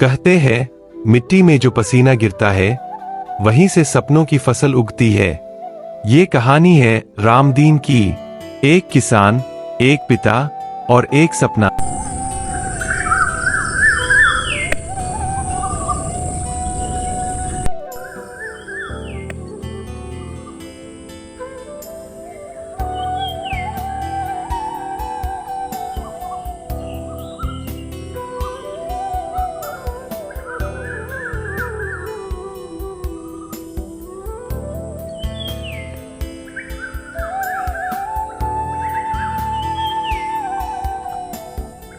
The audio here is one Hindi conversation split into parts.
कहते हैं मिट्टी में जो पसीना गिरता है वहीं से सपनों की फसल उगती है। ये कहानी है रामदीन की, एक किसान, एक पिता और एक सपना।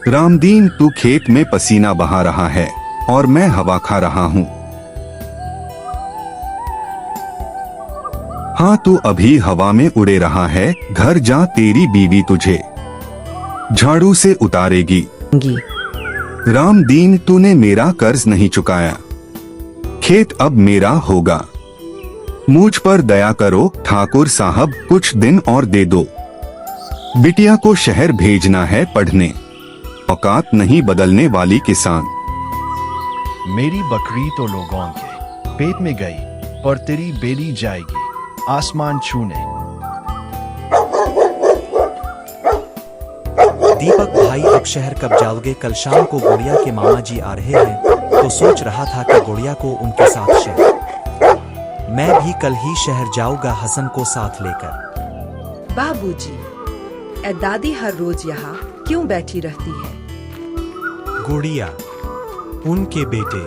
रामदीन, तू खेत में पसीना बहा रहा है और मैं हवा खा रहा हूँ। हाँ, तू अभी हवा में उड़े रहा है। घर जा, तेरी बीवी तुझे झाड़ू से उतारेगी। रामदीन, तूने मेरा कर्ज नहीं चुकाया, खेत अब मेरा होगा। मुझ पर दया करो ठाकुर साहब, कुछ दिन और दे दो। बिटिया को शहर भेजना है पढ़ने, औकात नहीं बदलने वाली किसान। मेरी बकरी तो लोगों के पेट में गई और तेरी बेली जाएगी आसमान छूने। दीपक भाई, अब शहर कब जाओगे? कल शाम को गुड़िया के मामा जी आ रहे हैं, तो सोच रहा था कि गुड़िया को उनके साथ शहर। मैं भी कल ही शहर जाऊंगा हसन को साथ लेकर। बाबूजी, ए दादी हर रोज यहाँ क्यों बैठी रहती है? गुड़िया, उनके बेटे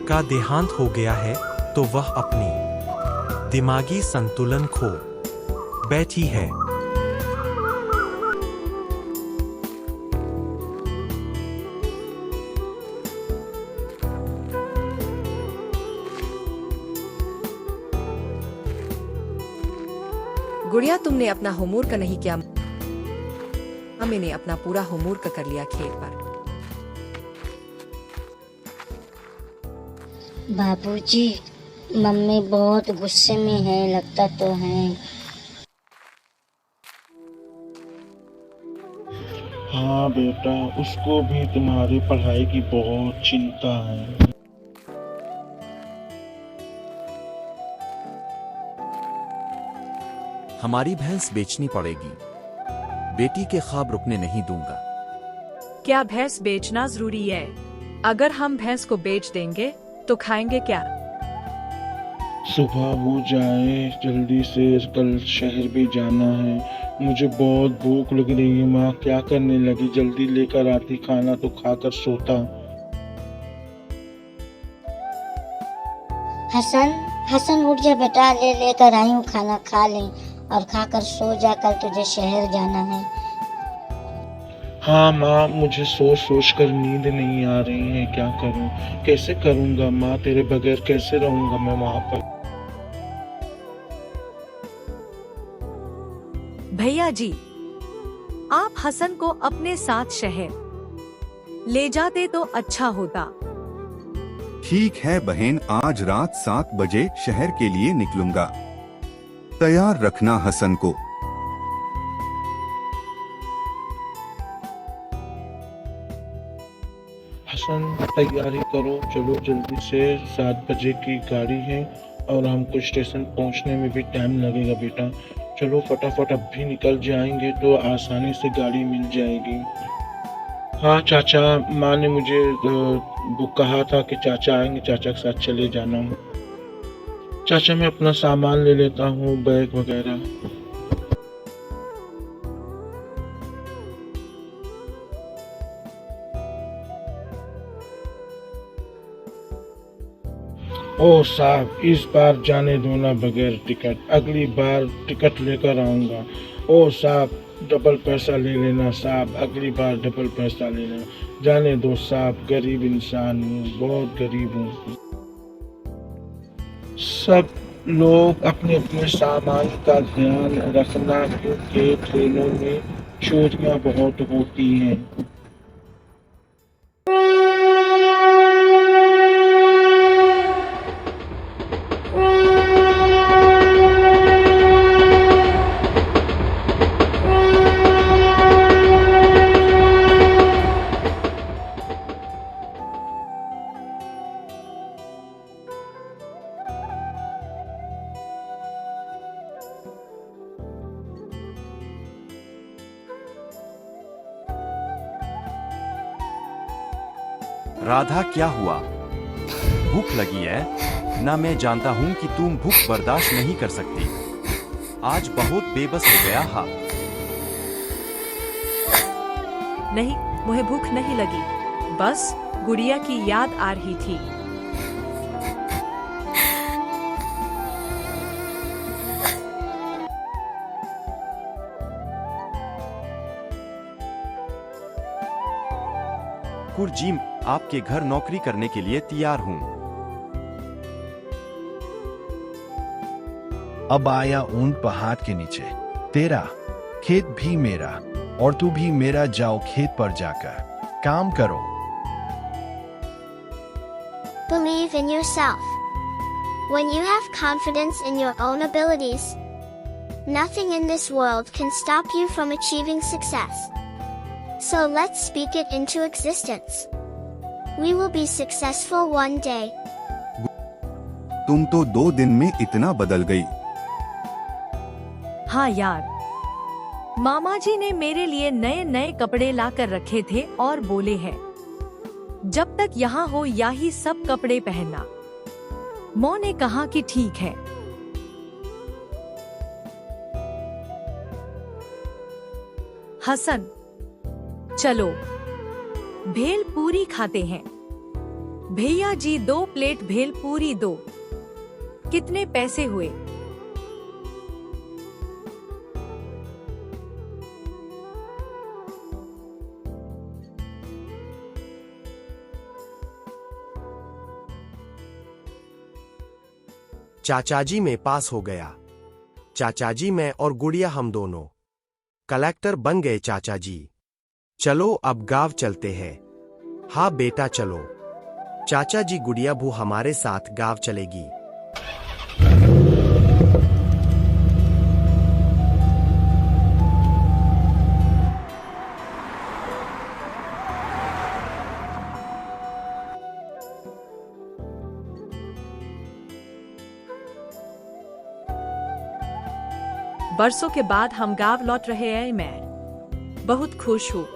का देहांत हो गया है तो वह अपनी दिमागी संतुलन खो बैठी है। गुड़िया, तुमने अपना होमवर्क नहीं किया? मैंने अपना पूरा होमवर्क कर लिया खेत पर। बाबूजी, मम्मी बहुत गुस्से में है, लगता तो है। हाँ बेटा, उसको भी तुम्हारी पढ़ाई की बहुत चिंता है। हमारी भैंस बेचनी पड़ेगी, बेटी के ख्वाब रुकने नहीं दूंगा। क्या भैंस बेचना जरूरी है? अगर हम भैंस को बेच देंगे तो खाएंगे क्या? सुबह हो जाए जल्दी से, कल शहर भी जाना है। मुझे बहुत भूख लग रही है। माँ क्या करने लगी? जल्दी लेकर आती खाना तो खाकर सोता। हसन, हसन उठ जा बेटा, लेकर आई हूँ खाना, खा ले और खाकर सो जा, कल तुझे शहर जाना है। हाँ माँ, मुझे सोच सोच कर नींद नहीं आ रही है। क्या करूँ, कैसे करूँगा माँ? तेरे बगैर कैसे रहूँगा मैं वहाँ पर? भैया जी, आप हसन को अपने साथ शहर ले जाते तो अच्छा होता। ठीक है बहन, आज रात 7 बजे शहर के लिए निकलूंगा। तैयार रखना हसन को। हसन, तैयारी करो, चलो जल्दी से। 7 बजे की गाड़ी है और हमको स्टेशन पहुंचने में भी टाइम लगेगा बेटा। चलो फटाफट अब भी निकल जाएंगे तो आसानी से गाड़ी मिल जाएगी। हाँ चाचा, माँ ने मुझे कहा था कि चाचा आएंगे, चाचा के साथ चले जाना। चाचा, मैं अपना सामान ले लेता हूँ, बैग वगैरह। ओ साहब, इस बार जाने दो ना बगैर टिकट, अगली बार टिकट लेकर आऊँगा। ओ साहब, डबल पैसा ले लेना साहब, अगली बार डबल पैसा लेना। जाने दो साहब, गरीब इंसान हूँ, बहुत गरीब हूँ। सब लोग अपने अपने सामान का ध्यान रखना, क्योंकि ट्रेनों में चोरियाँ बहुत होती हैं। राधा क्या हुआ? भूख लगी है ना? मैं जानता हूँ कि तुम भूख बर्दाश्त नहीं कर सकती। आज बहुत बेबस हो गया। हाँ नहीं, मुझे भूख नहीं लगी, बस गुड़िया की याद आ रही थी। जी, आपके घर नौकरी करने के लिए तैयार हूँ। अब आया ऊंट पहाड़ के नीचे। तेरा खेत भी मेरा और तू भी मेरा। जाओ खेत पर जाकर काम करो। Believe in yourself. When you have confidence in your own abilities, nothing in this world can stop you from achieving success. So let's speak it into existence. We will be successful one day. तुम तो 2 दिन में इतना बदल गई। हाँ यार, मामा जी ने मेरे लिए नए नए कपड़े ला कर रखे थे और बोले हैं, जब तक यहाँ हो यही सब कपड़े पहनना। मौ ने कहा कि ठीक है। हसन, चलो भेल पूरी खाते हैं। भैया जी 2 प्लेट भेल पूरी दो। कितने पैसे हुए? चाचाजी में पास हो गया। चाचाजी मैं और गुड़िया हम दोनों कलेक्टर बन गए। चाचाजी चलो अब गांव चलते हैं। हाँ बेटा चलो। चाचा जी गुड़िया भू हमारे साथ गांव चलेगी। बरसों के बाद हम गांव लौट रहे हैं। मैं बहुत खुश हूँ।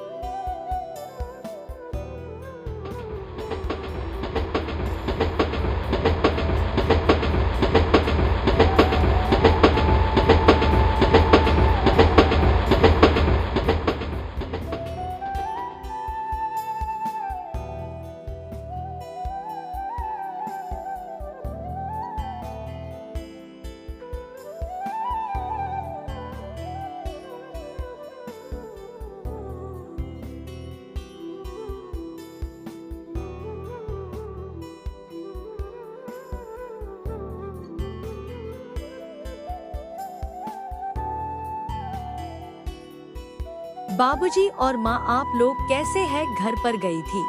बाबूजी और माँ आप लोग कैसे हैं? घर पर गई थी,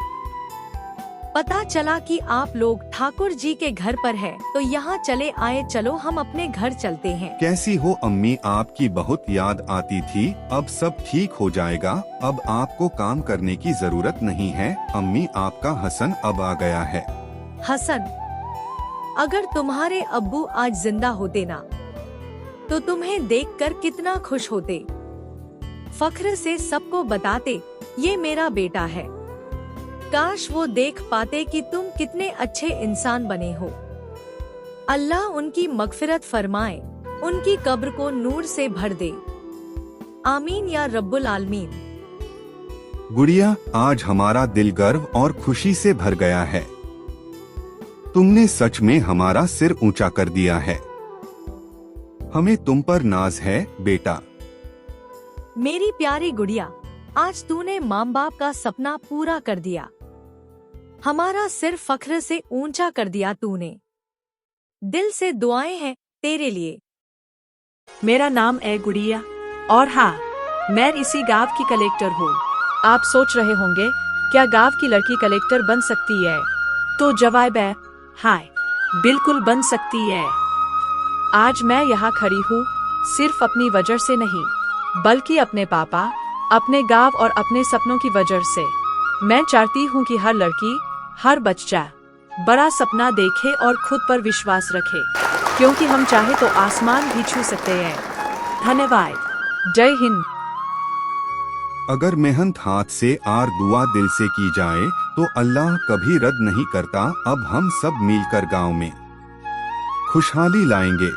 पता चला कि आप लोग ठाकुर जी के घर पर है, तो यहाँ चले आए। चलो हम अपने घर चलते हैं। कैसी हो अम्मी? आपकी बहुत याद आती थी। अब सब ठीक हो जाएगा। अब आपको काम करने की जरूरत नहीं है। अम्मी आपका हसन अब आ गया है। हसन, अगर तुम्हारे अब्बू आज जिंदा होते ना, तो तुम्हें देखकर कितना खुश होते। फख्र से सबको बताते ये मेरा बेटा है। काश वो देख पाते कि तुम कितने अच्छे इंसान बने हो। अल्लाह उनकी मगफिरत फरमाए, उनकी कब्र को नूर से भर दे। आमीन या रब्बुल आलमीन। गुड़िया, आज हमारा दिल गर्व और खुशी से भर गया है। तुमने सच में हमारा सिर ऊंचा कर दिया है। हमें तुम पर नाज है बेटा। मेरी प्यारी गुड़िया, आज तूने माँ बाप का सपना पूरा कर दिया। हमारा सिर फख्र से ऊंचा कर दिया तूने। दिल से दुआएं हैं तेरे लिए। मेरा नाम है गुड़िया और हाँ, मैं इसी गांव की कलेक्टर हूँ। आप सोच रहे होंगे क्या गांव की लड़की कलेक्टर बन सकती है? तो जवाब है हाय, बिल्कुल बन सकती है। आज मैं यहाँ खड़ी हूँ सिर्फ अपनी वजह से नहीं, बल्कि अपने पापा, अपने गांव और अपने सपनों की वजह से। मैं चाहती हूँ कि हर लड़की, हर बच्चा बड़ा सपना देखे और खुद पर विश्वास रखे, क्योंकि हम चाहे तो आसमान भी छू सकते हैं। धन्यवाद। जय हिंद। अगर मेहनत हाथ से और दुआ दिल से की जाए तो अल्लाह कभी रद्द नहीं करता। अब हम सब मिलकर गांव में खुशहाली लाएंगे।